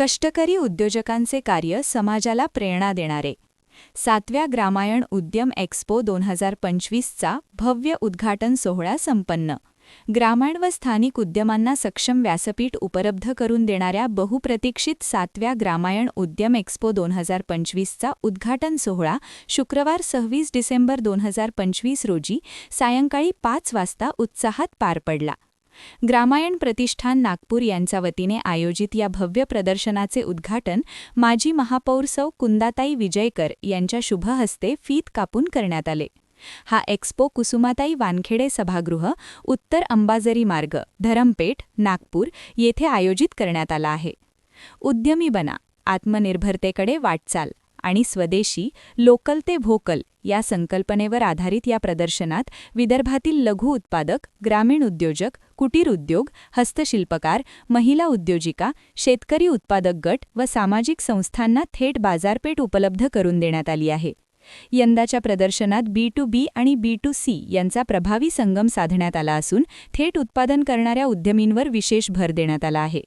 कष्टकरी उद्योजकांचे कार्य समाजाला प्रेरणा देणारे 7व्या ग्रामायण उद्यम एक्स्पो 2025चा भव्य उद्घाटन सोहळा संपन्न. ग्रामीण व स्थानिक उद्यमांना सक्षम व्यासपीठ उपलब्ध करून देणाऱ्या बहुप्रतीक्षित 7व्या ग्रामायण उद्यम एक्स्पो 2025चा उद्घाटन सोहळा शुक्रवार 26 डिसेंबर 2025 रोजी सायंकाळी 5 वाजता उत्साहात पार पडला. ग्रामायण प्रतिष्ठान नागपूर यांच्या वतीने आयोजित या भव्य प्रदर्शनाचे उद्घाटन माजी महापौर सौ कुंदाताई विजयकर यांच्या शुभ हस्ते फीत कापून करण्यात आले. हा एक्स्पो कुसुमाताई वानखेडे सभागृह, उत्तर अंबाझरी मार्ग, धरमपेठ, नागपूर येथे आयोजित करण्यात आला आहे. उद्यमी बना, आत्मनिर्भरतेकडे वाटचाल आणि स्वदेशी लोकल ते व्होकल या संकल्पनेवर आधारित या प्रदर्शनात विदर्भातील लघु उत्पादक, ग्रामीण उद्योजक, कुटीर उद्योग, हस्तशिल्पकार, महिला उद्योजिका, शेतकरी उत्पादक गट व सामाजिक संस्थांना थेट बाजारपेठ उपलब्ध करून देण्यात आली आहे. यंदाच्या प्रदर्शनात B2B आणि B2C यांचा प्रभावी संगम साधण्यात आला असून थेट उत्पादन करणाऱ्या उद्यमींवर विशेष भर देण्यात आला आहे.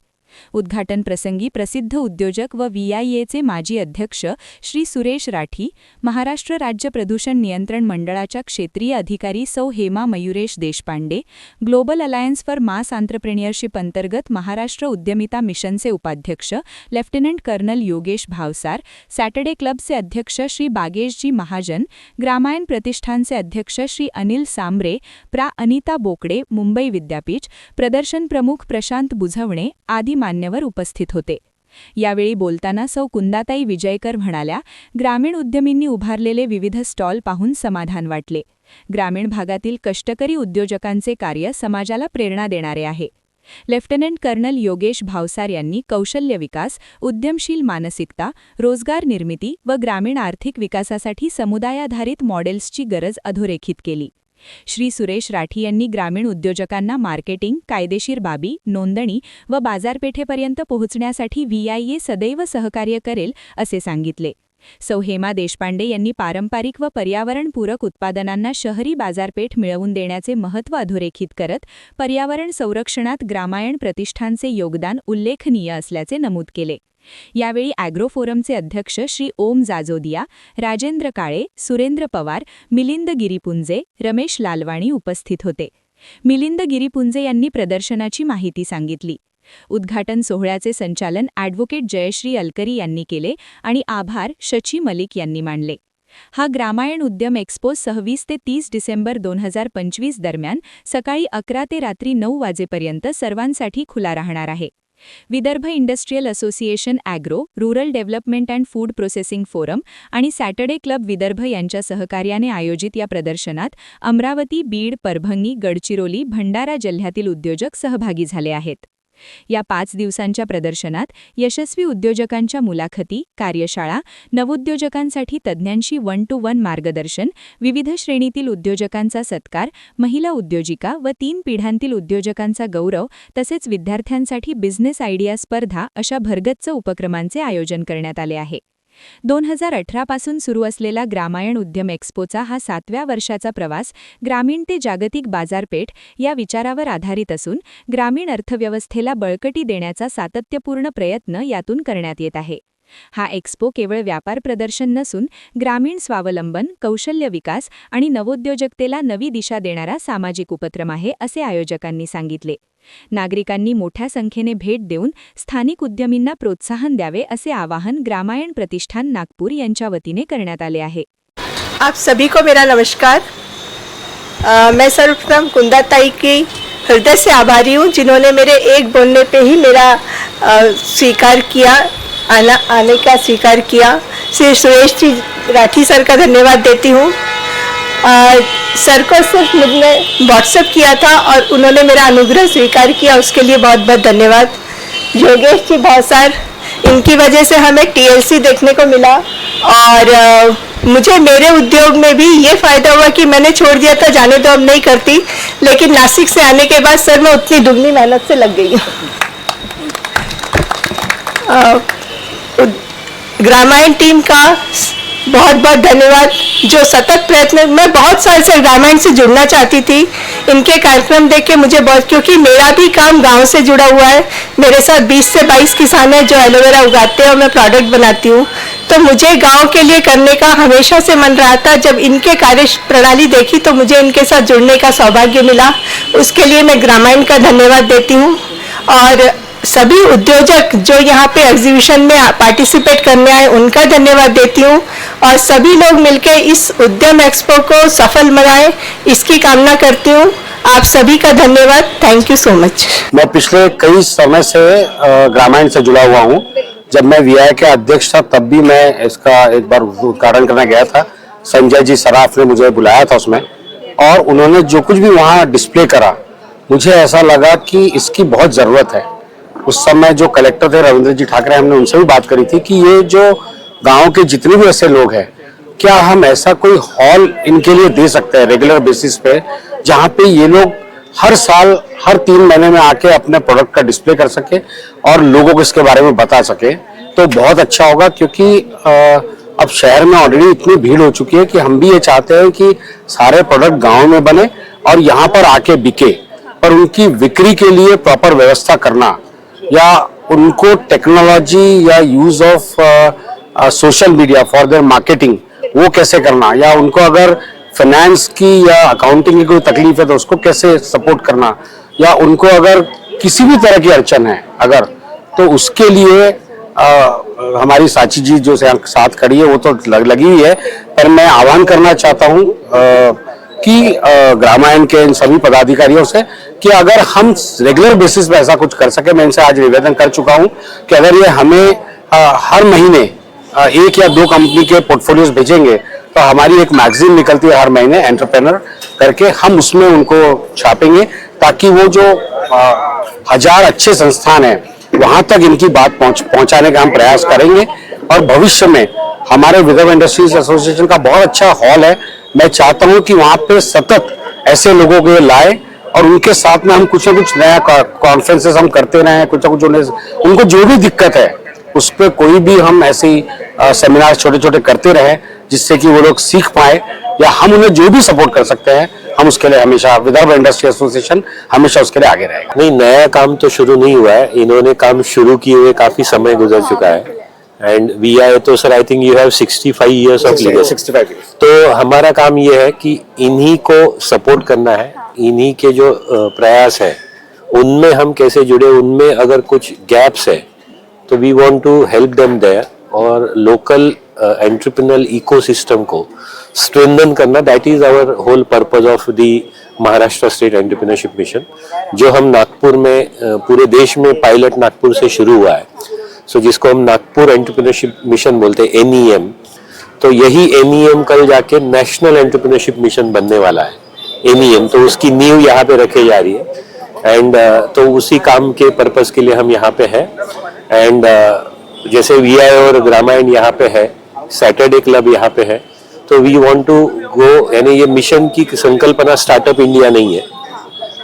उद्घाटन प्रसंगी प्रसिद्ध उद्योजक व VIAचे माजी अध्यक्ष श्री सुरेश राठी, महाराष्ट्र राज्य प्रदूषण नियंत्रण मंडळाच्या क्षेत्रीय अधिकारी Sau Hema Mayuresh Deshpande, global alliance for mass entrepreneurship अंतर्गत महाराष्ट्र उद्यमिता मिशनचे उपाध्यक्ष lieutenant colonel Yogesh Bhavsar, Saturday क्लबचे अध्यक्ष श्री बागेशजी महाजन, ग्रामायण प्रतिष्ठानचे अध्यक्ष श्री अनिल सांबरे, प्रा. अनिता बोकडे, मुंबई विद्यापीठ, प्रदर्शन प्रमुख प्रशांत बुझवणे आदी मान्यवर उपस्थित होते. यावेळी बोलताना सौ कुंदाताई विजयकर म्हणाल्या, ग्रामीण उद्यमींनी उभारलेले विविध स्टॉल पाहून समाधान वाटले. ग्रामीण भागातील कष्टकरी उद्योजकांचे कार्य समाजाला प्रेरणा देणारे आहे. लेफ्टनंट कर्नल योगेश भावसार यांनी कौशल्य विकास, उद्यमशील मानसिकता, रोजगार निर्मिती व ग्रामीण आर्थिक विकासासाठी समुदायाधारित मॉडेल्सची गरज अधोरेखित केली. श्री सुरेश राठी यांनी ग्रामीण उद्योजकांना मार्केटिंग, कायदेशीर बाबी, नोंदणी व बाजारपेठेपर्यंत पोहोचण्यासाठी VIA सदैव सहकार्य करेल असे सांगितले. सौ हेमा देशपांडे यांनी पारंपरिक व पर्यावरणपूरक उत्पादनांना शहरी बाजारपेठ मिळवून देण्याचे महत्त्व अधोरेखित करत पर्यावरण संरक्षणात ग्रामायण प्रतिष्ठानचे योगदान उल्लेखनीय असल्याचे नमूद केले. यावेळी ॲग्रो फोरमचे अध्यक्ष श्री ओम जाजोदिया, राजेंद्र काळे, सुरेंद्र पवार, मिलिंद गिरीपुंजे, रमेश लालवाणी उपस्थित होते. मिलिंद गिरीपुंजे यांनी प्रदर्शनाची माहिती सांगितली. उद्घाटन सोहळ्याचे संचालन ॲडव्होकेट जयश्री अलकरी यांनी केले आणि आभार शची मलिक यांनी मानले. हा ग्रामायण उद्यम एक्स्पो 26 ते 30 डिसेंबर 2025 दरम्यान सकाळी 11 ते रात्री 9 वाजेपर्यंत सर्वांसाठी खुला राहणार आहे. Vidarbha industrial association agro, rural development and food processing forum आणि सॅटर्डे क्लब विदर्भ यांच्या सहकार्याने आयोजित या प्रदर्शनात अमरावती, बीड, परभणी, गडचिरोली, भंडारा जिल्ह्यातील उद्योजक सहभागी झाले आहेत. या 5 दिवसांच्या प्रदर्शनात यशस्वी उद्योजकांच्या मुलाखती, कार्यशाळा, नवोद्योजकांसाठी तज्ज्ञांशी 1-to-1 मार्गदर्शन, विविध श्रेणीतील उद्योजकांचा सत्कार, महिला उद्योजिका व 3 पिढ्यांतील उद्योजकांचा गौरव तसेच विद्यार्थ्यांसाठी बिझनेस आयडिया स्पर्धा अशा भरगच्च उपक्रमांचे आयोजन करण्यात आले आहे. 2018 पासून सुरू असलेला ग्रामायण उद्यम एक्स्पोचा हा 7व्या वर्षाचा प्रवास ग्रामीण ते जागतिक बाजारपेठ या विचारावर आधारित असून ग्रामीण अर्थव्यवस्थेला बळकटी देण्याचा सातत्यपूर्ण प्रयत्न यातून करण्यात येत आहे. हा एक्स्पो केवळ व्यापार प्रदर्शन नसून ग्रामीण स्वावलंबन, कौशल्य विकास आणि नवोद्योजकतेला नवी दिशा देणारा सामाजिक उपक्रम आहे असे आयोजकांनी सांगितले. नागरिकांनी मोठ्या संख्येने भेट देऊन स्थानिक उद्यमींना प्रोत्साहन द्यावे असे आवाहन ग्रामायण प्रतिष्ठान नागपूर यांच्या वतीने करण्यात आले आहे. आप सभी को मेरा नमस्कार. मैं सर्वप्रथम कुंदाताई की हृदय से आभारी हूँ जिन्होंने मेरे एक बोलने पे ही मेरा स्वीकार किया, आने का स्वीकार किया. श्री सुरेश जी राठी सर का धन्यवाद देती हूँ. सर को सिर्फ मैंने व्हाट्सएप किया था और उन्होंने मेरा अनुग्रह स्वीकार किया, उसके लिए बहुत बहुत धन्यवाद. योगेश जी भावसार, इनकी वजह से हमें TLC देखने को मिला और मुझे मेरे उद्योग में भी ये फ़ायदा हुआ कि मैंने छोड़ दिया था, जाने तो अब नहीं करती, लेकिन नासिक से आने के बाद सर मैं उतनी दुगनी मेहनत से लग गई हूँ. ग्रामायण टीम का बहुत बहुत धन्यवाद। जो सतत प्रयत्न, मैं बहुत साल से ग्रामीण से जुड़ना चाहती थी, इनके कार्यक्रम देख के मुझे बहुत, क्योंकि मेरा भी काम गांव से जुड़ा हुआ है। मेरे साथ 20 से 22 किसान हैं जो एलोवेरा उगाते हैं और मैं प्रोडक्ट बनाती हूँ। तो मुझे गांव के लिए करने का हमेशा से मन रहा था। जब इनके कार्य प्रणाली देखी तो मुझे इनके साथ जुड़ने का सौभाग्य मिला। उसके लिए मैं ग्रामीण का धन्यवाद देती हूँ। और सभी उद्योजक जो यहाँ पे एग्जीबिशन में पार्टिसिपेट करने आए उनका धन्यवाद देती हूँ। और सभी लोग मिलकर इस उद्यम एक्सपो को सफल बनाएं, इसकी कामना करती हूँ। आप सभी का धन्यवाद। Thank you so much. मैं पिछले कई समय से ग्रामीण से जुड़ा हुआ हूँ। जब मैं वीआई के अध्यक्ष था तब भी मैं इसका एक बार उद्घाटन करने गया था। संजय जी सराफ ने मुझे बुलाया था उसमें, और उन्होंने जो कुछ भी वहाँ डिस्प्ले करा, मुझे ऐसा लगा कि इसकी बहुत ज़रूरत है। उस समय जो कलेक्टर थे रविंद्र जी ठाकरे, हमने उनसे भी बात करी थी कि ये जो गांव के जितने भी ऐसे लोग हैं, क्या हम ऐसा कोई हॉल इनके लिए दे सकते हैं रेगुलर बेसिस पे, जहाँ पे ये लोग हर साल हर 3 महीने में आके अपने प्रोडक्ट का डिस्प्ले कर सके और लोगों को इसके बारे में बता सके, तो बहुत अच्छा होगा। क्योंकि अब शहर में ऑलरेडी इतनी भीड़ हो चुकी है कि हम भी ये चाहते हैं कि सारे प्रोडक्ट गाँव में बने और यहाँ पर आके बिके, पर उनकी बिक्री के लिए प्रॉपर व्यवस्था करना, या उनको टेक्नोलॉजी या use of social media for their marketing वो कैसे करना, या उनको अगर फाइनेंस की या अकाउंटिंग की कोई तकलीफ है तो उसको कैसे सपोर्ट करना, या उनको अगर किसी भी तरह की अड़चन है अगर, तो उसके लिए हमारी साची जी जो साथ खड़ी है वो तो लगी हुई है। पर मैं आह्वान करना चाहता हूँ कि ग्रामीण के इन सभी पदाधिकारियों से कि अगर हम रेगुलर बेसिस पे ऐसा कुछ कर सके। मैं इनसे आज निवेदन कर चुका हूं कि अगर ये हमें हर महीने 1 या 2 कंपनी के पोर्टफोलियोज भेजेंगे तो हमारी एक मैगजीन निकलती है हर महीने एंटरप्रेन्योर करके, हम उसमें उनको छापेंगे ताकि वो जो 1000 अच्छे संस्थान हैं वहां तक इनकी बात पहुंचाने का हम प्रयास करेंगे। और भविष्य में हमारे विदर्भ इंडस्ट्रीज एसोसिएशन का बहुत अच्छा हॉल है। मैं चाहता हूं कि वहां पे सतत ऐसे लोगों को लाए और उनके साथ में हम कुछ ना कुछ नया कॉन्फ्रेंसेस हम करते रहे, कुछ ना कुछ उनको जो भी दिक्कत है उस पर कोई भी हम ऐसे सेमिनार छोटे छोटे करते रहे, जिससे कि वो लोग सीख पाए, या हम उन्हें जो भी सपोर्ट कर सकते हैं हम उसके लिए हमेशा, विदर्भ इंडस्ट्री एसोसिएशन हमेशा उसके लिए आगे रहेगा। नहीं, नया काम तो शुरू नहीं हुआ है, इन्होंने काम शुरू किए हुए काफी समय गुजर चुका है। एंड VI तो sir I think you have 65 years of legal. 65 years। तो हमारा काम ये है कि इन्हीं को सपोर्ट करना है, इन्हीं के जो प्रयास है उनमें हम कैसे जुड़े, उनमें अगर कुछ गैप्स है तो we want to help them there, और लोकल एंटरप्रेन्योरल इकोसिस्टम को स्ट्रेंथन करना, that is our whole purpose of the Maharashtra state entrepreneurship mission, जो हम नागपुर में पूरे देश में पायलट नागपुर से शुरू हुआ है। सो जिसको हम नागपुर एंटरप्रेन्योरशिप मिशन बोलते हैं, NEM। तो यही NEM कल जाके नेशनल एंटरप्रेन्योरशिप मिशन बनने वाला है, NEM। तो उसकी नींव यहाँ पे रखी जा रही है, एंड तो उसी काम के पर्पस के लिए हम यहाँ पे है। एंड जैसे VI और ग्रामीण यहाँ पे है, सैटरडे क्लब यहाँ पे है, तो वी वांट टू गो, यानी ये मिशन की संकल्पना स्टार्टअप इंडिया नहीं है,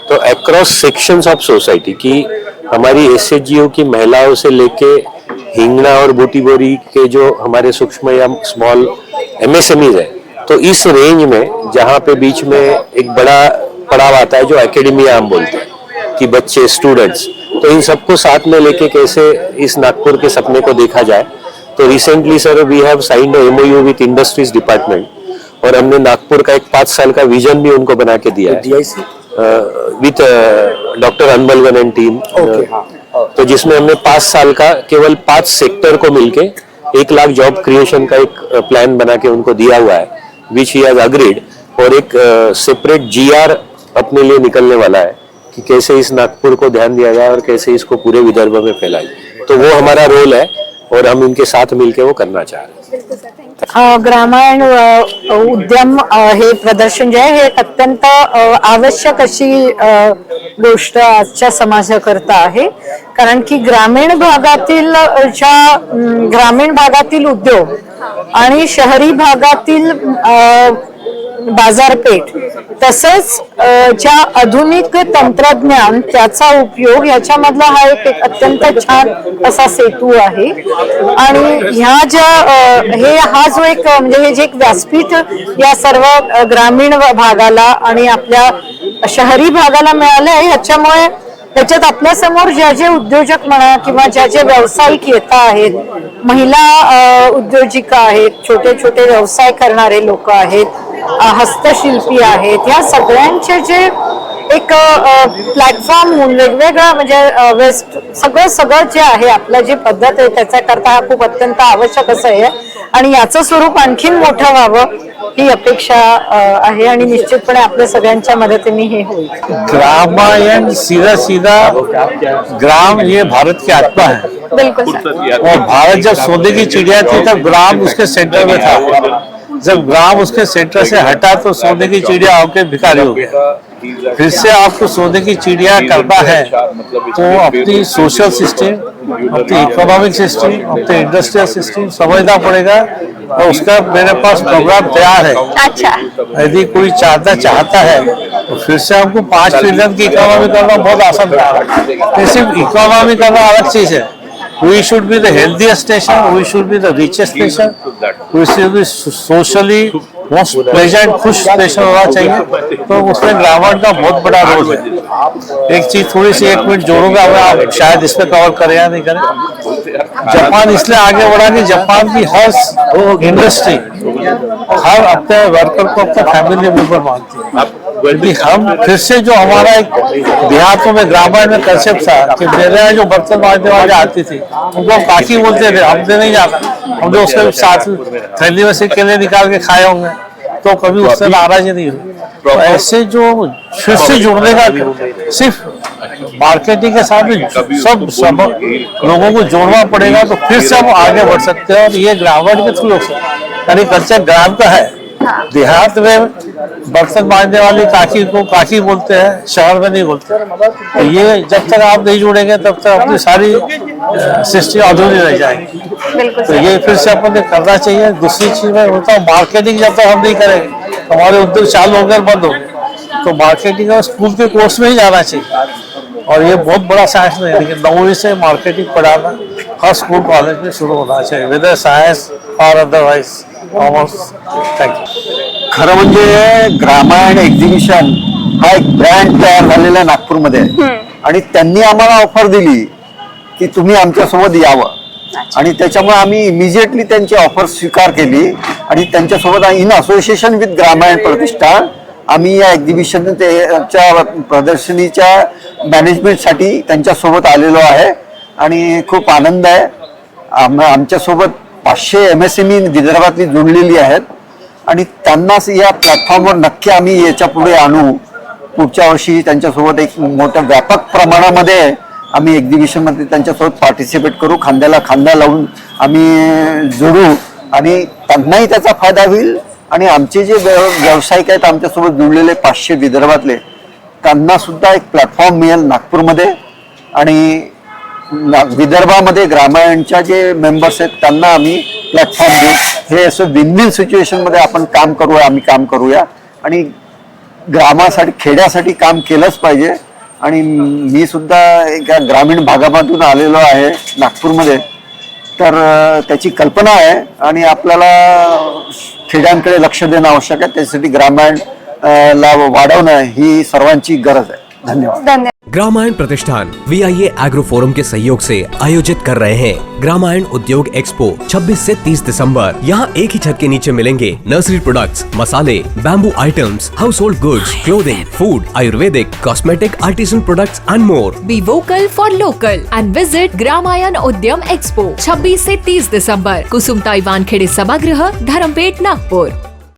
तो अक्रॉस सेक्शंस ऑफ सोसाइटी की हमारी SHGO की महिलाओं से लेके हिंगना और बूटी बोरी के जो हमारे सूक्ष्म या स्मॉल MSMEs है, तो इस रेंज में जहाँ पे बीच में एक बड़ा पड़ाव आता है जो एकेडमिया हम बोलते हैं कि बच्चे स्टूडेंट्स, तो इन सबको साथ में लेके कैसे इस नागपुर के सपने को देखा जाए। तो recently sir we have signed MOU with industries department, और हमने नागपुर का एक 5 साल का विजन भी उनको बना के दिया है with doctor Anbalagan end team. तो जिसमें हमने 5 साल का केवल 5 सेक्टर को मिलके 1 लाख जॉब क्रिएशन का एक प्लान बना के उनको दिया हुआ है, विच ही हैज अग्रीड। और एक सेपरेट GR अपने लिए निकलने वाला है कि कैसे इस नागपुर को ध्यान दिया जाए और कैसे इसको पूरे विदर्भ में फैलाए। तो वो हमारा रोल है और हम इनके साथ मिलके वो करना चाह रहे हैं। ग्रामीण उद्यम हे प्रदर्शन जे आहे हे अत्यंत आवश्यक अशी गोष्ट आजच्या समाजाकरता आहे, कारण की ग्रामीण भागातील उद्योग आणि शहरी भागातील बाजारपेठ तसंच ज्या आधुनिक तंत्रज्ञान त्याचा उपयोग याच्यामधला हा एक अत्यंत छान असा सेतू आहे. आणि ह्या ज्या हा जो एक म्हणजे हे जे एक व्यासपीठ या सर्व ग्रामीण भागाला आणि आपल्या शहरी भागाला मिळालं आहे, ह्याच्यामुळे त्याच्यात आपल्या समोर ज्या जे उद्योजक म्हणा किंवा ज्या जे व्यावसायिक येत आहेत, महिला उद्योजिका आहेत, छोटे छोटे व्यवसाय करणारे लोक आहेत, हस्तशिल्पी आहेत, ह्या सगळ्यांचे जे एक प्लॅटफॉर्म वेगवेगळा म्हणजे वेस्ट सगळं जे आहे आपलं जी पद्धत आहे त्याच्याकरता हा खूप अत्यंत आवश्यक असं आहे. आणि याचं स्वरूप आणखीन मोठं व्हावं ही अपेक्षा आहे आणि निश्चितपणे आपल्या सगळ्यांच्या मदतीने हे होईल. ग्रामायण सीधा सीधा ग्राम ये भारत की आत्मा है. बिल्कुल सर. और भारत जब सोने की चिड़िया थी तब ग्राम उसके सेंटर में था. जब ग्राम उसके सेंटर से हटा तो सोने की चिड़िया होकर भिखारी हो गया. फिर से आपको सोने की चिड़िया करना है तो अपनी सोशल सिस्टम, अपनी इकोनॉमिक सिस्टम, अपनी इंडस्ट्रियल सिस्टम समझना पड़ेगा. और उसका मेरे पास प्रोग्राम तैयार है. अच्छा. यदि कोई चाहता है तो फिर से हमको 5 ट्रिलियन की इकोनॉमी करना बहुत आसान है. सिर्फ इकोनॉमी करना अलग चीज है. We should be the healthiest nation. We should be the richest nation. We should be socially most pleasant, खुश nation होना चाहिए. तो उसमें ग्रामीण का बहुत बड़ा रोल है. एक चीज थोड़ी सी 1 मिनट जोड़ूंगा, आप शायद इसमें कवर करें या नहीं करें. जापान इसलिए आगे बढ़ा कि जापान की हर इंडस्ट्री हर अपने वर्कर को अपना फैमिली मेंबर मानती है. यदि हम फिर से जो हमारा एक देहातों में ग्रामीण में कंसेप्ट था कि मेरे यहाँ जो बर्तन मांजने वाले आती थी उनको काकी बोलते थे, हमने नहीं जाना. हमने उसके साथ थैली में से केले निकाल के खाए होंगे तो कभी उससे नाराज नहीं हुई. तो ऐसे जो फिर से जुड़ने का सिर्फ मार्केटिंग के साथ सब लोगों को जोड़ना पड़ेगा तो फिर से हम आगे बढ़ सकते हैं. और ये ग्रामीण के थ्रू हो सकता है. यानी कल्चर ग्राम का है. देहात में बर्तन मांजने वाली काकी को काकी बोलते हैं, शहर में नहीं बोलते. तो ये जब तक आप नहीं जुड़ेंगे तब तक अपनी सारी सिस्टम अधूरी रह जाएगी. तो ये फिर से अपन ने करना चाहिए. दूसरी चीज में होता है मार्केटिंग. जब तक हम नहीं करेंगे हमारे उद्योग चालू होकर बंद हो गए. तो मार्केटिंग और स्कूल के कोर्स में ही जाना चाहिए. और ये बहुत बड़ा साइंस नहीं है, लेकिन 9वीं से मार्केटिंग पढ़ाना हर स्कूल कॉलेज में शुरू होना चाहिए, वेदर सायन्स और अदरवाइज कॉमर्स. थँक्यू. खरं म्हणजे ग्रामायण एक्झिबिशन हा एक ब्रँड तयार झालेला आहे नागपूरमध्ये. आणि त्यांनी आम्हाला ऑफर दिली की तुम्ही आमच्यासोबत यावं. आणि त्याच्यामुळे आम्ही इमिजिएटली त्यांची ऑफर स्वीकार केली आणि त्यांच्यासोबत इन असोसिएशन विथ ग्रामायण प्रतिष्ठान आम्ही या एक्झिबिशनच्या प्रदर्शनीच्या मॅनेजमेंटसाठी त्यांच्यासोबत आलेलो आहे. आणि खूप आनंद आहे. आमच्यासोबत 500 MSME विदर्भातली जोडलेली आहेत आणि त्यांनाच या प्लॅटफॉर्मवर नक्की आम्ही याच्या पुढे आणू. पुढच्या वर्षी त्यांच्यासोबत एक मोठ्या व्यापक प्रमाणामध्ये आम्ही एक्झिबिशनमध्ये त्यांच्यासोबत पार्टिसिपेट करू. खांद्याला खांदा लावून आम्ही जोडू आणि त्यांनाही त्याचा फायदा होईल. आणि आमचे जे व्यावसायिक आहेत आमच्यासोबत जुळलेले 500 विदर्भातले त्यांना सुद्धा एक प्लॅटफॉर्म मिळेल नागपूरमध्ये. आणि विदर्भामध्ये ग्रामीणच्या जे मेंबर्स आहेत त्यांना आम्ही प्लॅटफॉर्म देऊ. हे असं विन विन सिच्युएशनमध्ये आपण काम करूया. आम्ही काम करूया आणि ग्रामासाठी खेड्यासाठी काम केलंच पाहिजे. आणि मी सुद्धा एका ग्रामीण भागामधून आलेलो आहे नागपूरमध्ये. तर त्याची कल्पना आहे आणि आपल्याला खेड्यांकडे लक्ष देणं आवश्यक आहे. त्यासाठी ग्रामीण ला वाढवणं ही सर्वांची गरज आहे. धन्यवाद. ग्रामायण प्रतिष्ठान VIA एग्रो फोरम के सहयोग से आयोजित कर रहे हैं ग्रामायण उद्योग एक्सपो 26 से 30 दिसंबर. यहाँ एक ही छत के नीचे मिलेंगे नर्सरी प्रोडक्ट्स, मसाले, bamboo items, house hold goods, clothing, food, Ayurvedic, cosmetic, artisan products and more. Be vocal for local end visit Gramayan उद्यम एक्सपो 26 से 30 दिसंबर, कुसुमताई वानखेड़े सभागृह, धरमपेट, नागपुर.